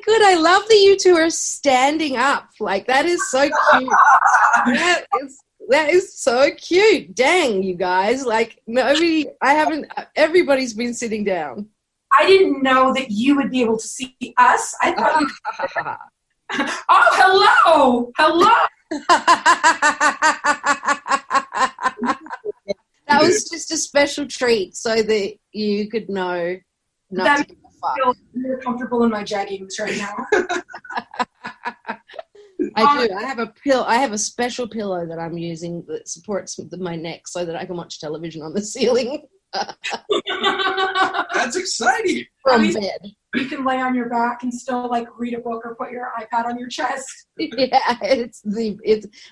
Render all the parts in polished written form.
good. I love that you two are standing up. Like, that is so cute. That is so cute. Dang, you guys. Like, everybody's been sitting down. I didn't know that you would be able to see us. I thought oh, hello. That was just a special treat so that you could know not to give a fuck. I feel more comfortable in my jeggings right now. I do. I have a special pillow that I'm using that supports my neck so that I can watch television on the ceiling. That's exciting. From bed. You can lay on your back and still like read a book or put your iPad on your chest. Yeah,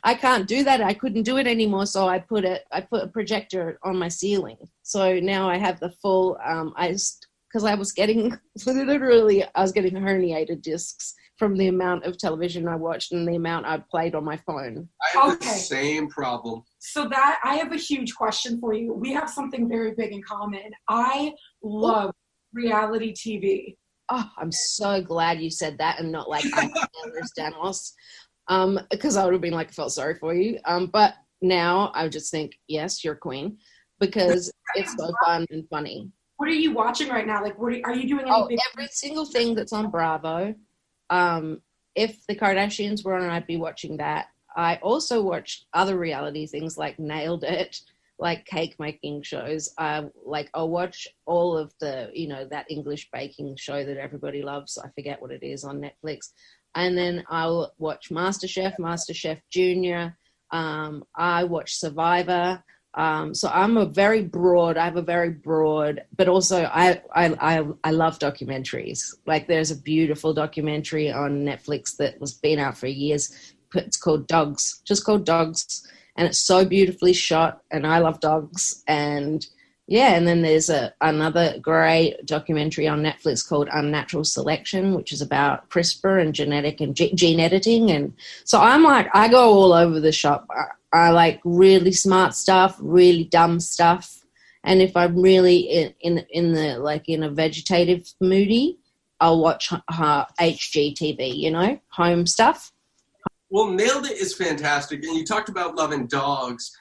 I can't do that. I couldn't do it anymore, so I put a projector on my ceiling. So now I have the full because I was getting herniated discs from the amount of television I watched and the amount I played on my phone. I have the same problem. So I have a huge question for you. We have something very big in common. I love reality TV. Oh, I'm so glad you said that and not like Danos, because I would have been like, I felt sorry for you. But now I just think, yes, you're queen, because it's so fun and funny. What are you watching right now? Like, are you doing any every single thing that's on Bravo. If the Kardashians were on, I'd be watching that. I also watch other reality things like Nailed It, like cake making shows. I'll watch all of the, that English baking show that everybody loves. I forget what it is on Netflix. And then I'll watch MasterChef Junior. I watch Survivor. So I have a very broad, but also I love documentaries. Like, there's a beautiful documentary on Netflix that was been out for years. It's called Dogs, and it's so beautifully shot, and I love dogs. And and then there's another great documentary on Netflix called Unnatural Selection, which is about CRISPR and genetic and gene editing. And so I go all over the shop. I like really smart stuff, really dumb stuff. And if I'm really in a vegetative moody, I'll watch HGTV, home stuff. Well, Nailed It is fantastic. And you talked about loving dogs.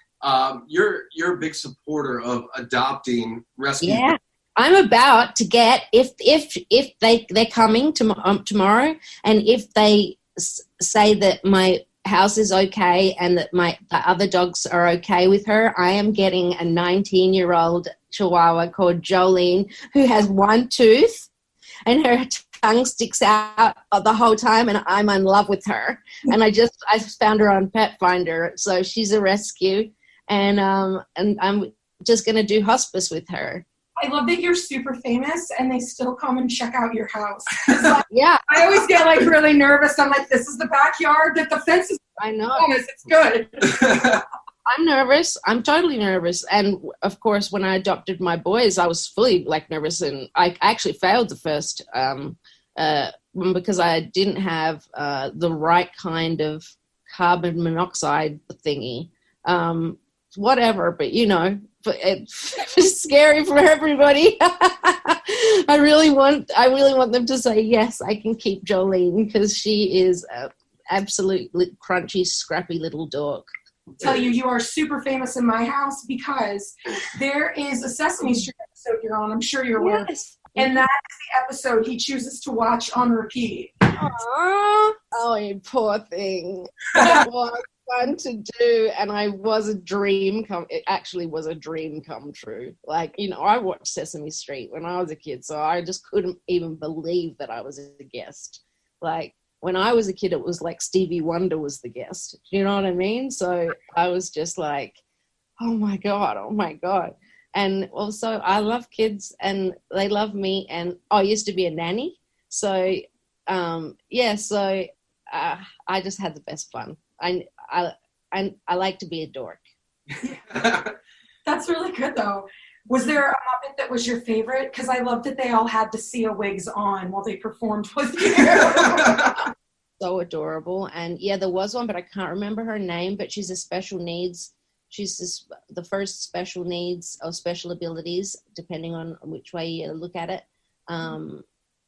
You're a big supporter of adopting rescue. Yeah, I'm about to get, if they're coming tomorrow, and if they say that my house is okay and that the other dogs are okay with her, I am getting a 19-year-old Chihuahua called Jolene, who has one tooth and her tongue sticks out the whole time, and I'm in love with her. And I found her on Pet Finder, so she's a rescue, and I'm just going to do hospice with her. I love that you're super famous and they still come and check out your house. Like, yeah. I always get like really nervous. I'm like, this is the backyard that the fence is. I know. It's good. I'm nervous. I'm totally nervous. And of course, when I adopted my boys, I was fully like nervous, and I actually failed the first because I didn't have the right kind of carbon monoxide thingy. Whatever, but it's scary for everybody. I really want them to say, yes, I can keep Jolene, because she is an absolutely crunchy, scrappy little dog. Tell you are super famous in my house because there is a Sesame Street episode you're on. I'm sure you're aware. Yes. And that is the episode he chooses to watch on repeat. Aww. Oh, you poor thing. That was fun to do, and it actually was a dream come true. Like, I watched Sesame Street when I was a kid, so I just couldn't even believe that I was a guest. Like, when I was a kid, it was like Stevie Wonder was the guest. Do you know what I mean? So I was just like, oh my God. And also, I love kids and they love me. And I used to be a nanny. So, I just had the best fun. I like to be a dork. That's really good, though. Was there a Muppet that was your favorite? Because I love that they all had the Sia wigs on while they performed with you. So adorable. And yeah, there was one, but I can't remember her name, but she's a special needs. She's the first special needs or special abilities, depending on which way you look at it,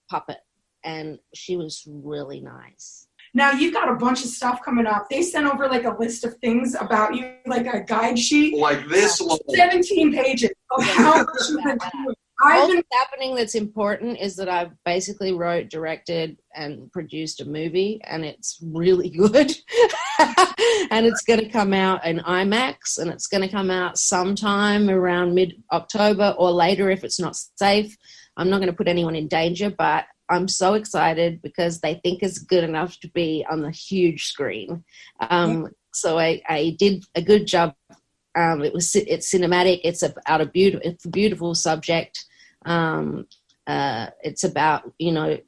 puppet. and she was really nice. Now you've got a bunch of stuff coming up. They sent over like a list of things about you, like a guide sheet. Like this long. 17 pages of how much you've been doing. All that's happening that's important is that I basically wrote, directed, and produced a movie, and it's really good. And it's going to come out in IMAX, and it's going to come out sometime around mid-October or later if it's not safe. I'm not going to put anyone in danger, but I'm so excited because they think it's good enough to be on the huge screen. So I did a good job. It's cinematic. It's a beautiful subject. It's about, you know,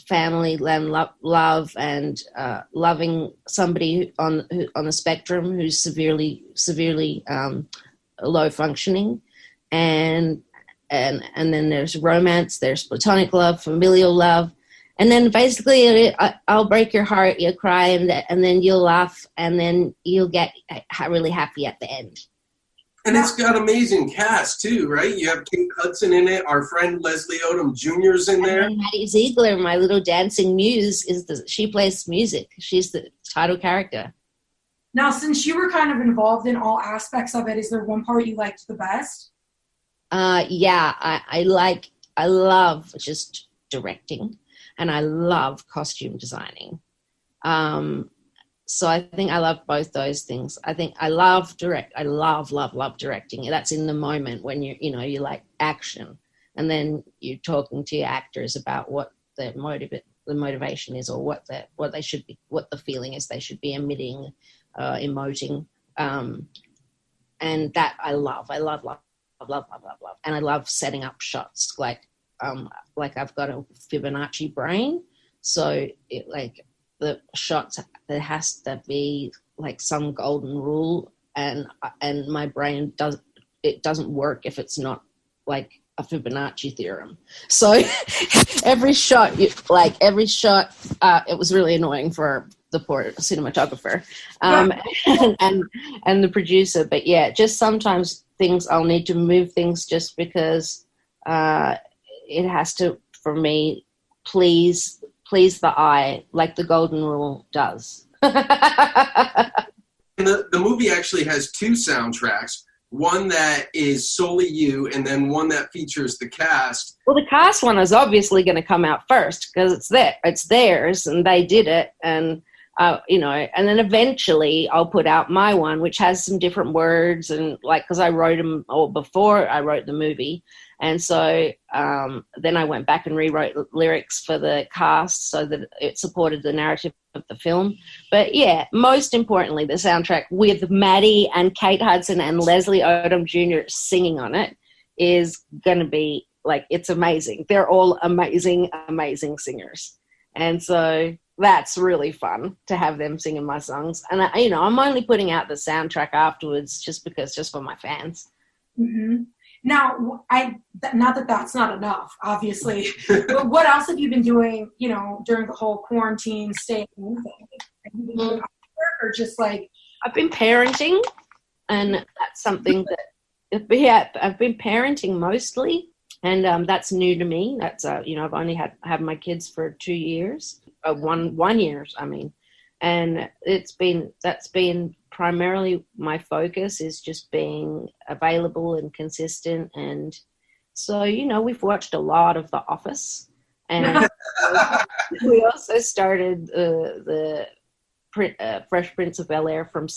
family and love and loving somebody on the spectrum who's severely low functioning, and then there's romance, there's platonic love, familial love, and then basically I'll break your heart, you'll cry, and then you'll laugh, and then you'll get really happy at the end. And it's got amazing cast too, right? You have Kate Hudson in it. Our friend Leslie Odom Jr.'s in there. And Maddie Ziegler, my little dancing muse, she plays music. She's the title character. Now, since you were kind of involved in all aspects of it, is there one part you liked the best? Yeah, I love just directing, and I love costume designing. So I think I love both those things. I think I love love directing. That's in the moment when you like action, and then you're talking to your actors about what the motivation is, or what they should be, what the feeling is they should be emitting, emoting, and that I love, and I love setting up shots. Like I've got a Fibonacci brain, so the shots, there has to be like some golden rule, and my brain doesn't work if it's not like a Fibonacci theorem. So every shot, it was really annoying for the poor cinematographer and the producer. But yeah, just sometimes I'll need to move things just because it has to, for me, please the eye, like the golden rule does. The movie actually has two soundtracks, one that is solely you, and then one that features the cast. Well, the cast one is obviously going to come out first because it's theirs, and they did it, and and then eventually I'll put out my one, which has some different words, and because I wrote them before I wrote the movie. And so then I went back and rewrote lyrics for the cast so that it supported the narrative of the film. But yeah, most importantly, the soundtrack with Maddie and Kate Hudson and Leslie Odom Jr. singing on it is going to be it's amazing. They're all amazing, amazing singers. And so that's really fun to have them singing my songs. And I'm only putting out the soundtrack afterwards just for my fans. Mm-hmm. Now, not that that's not enough, obviously, but what else have you been doing, during the whole quarantine stay home thing? Have you been doing work, or just I've been parenting, and that's something that, I've been parenting mostly, and that's new to me. That's, I've only had my kids for 2 years, 1 year, I mean, and that's been primarily my focus, is just being available and consistent. And so, we've watched a lot of The Office, and we also started the Fresh Prince of Bel-Air from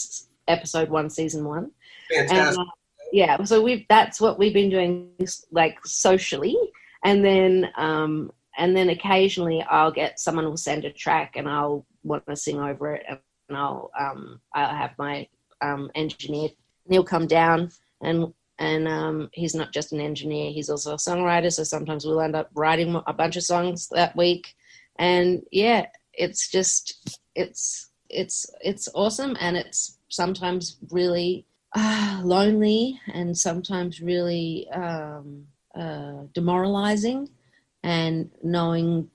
episode 1, season 1. Fantastic. And, so that's what we've been doing, socially, and then occasionally I'll get someone will send a track and I'll want to sing over it, and I'll have my engineer, he'll come down, and he's not just an engineer, he's also a songwriter, so sometimes we'll end up writing a bunch of songs that week. And yeah, it's just it's awesome, and it's sometimes really lonely, and sometimes really demoralizing, and knowing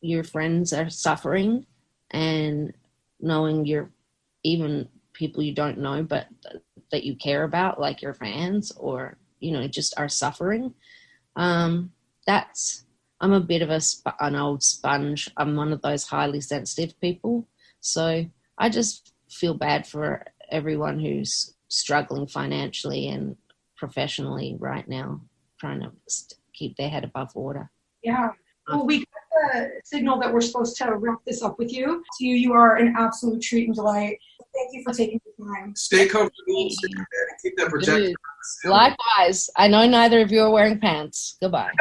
your friends are suffering, and knowing even people you don't know but that you care about, like your fans, or just are suffering. That's I'm a bit of an old sponge. I'm one of those highly sensitive people. So I just feel bad for everyone who's struggling financially and professionally right now, trying to keep their head above water. Yeah. Well, we got the signal that we're supposed to wrap this up with you. To you, you are an absolute treat and delight. Thank you for taking the time. Stay comfortable, stay in bed, and keep that protection. Likewise. I know neither of you are wearing pants. Goodbye.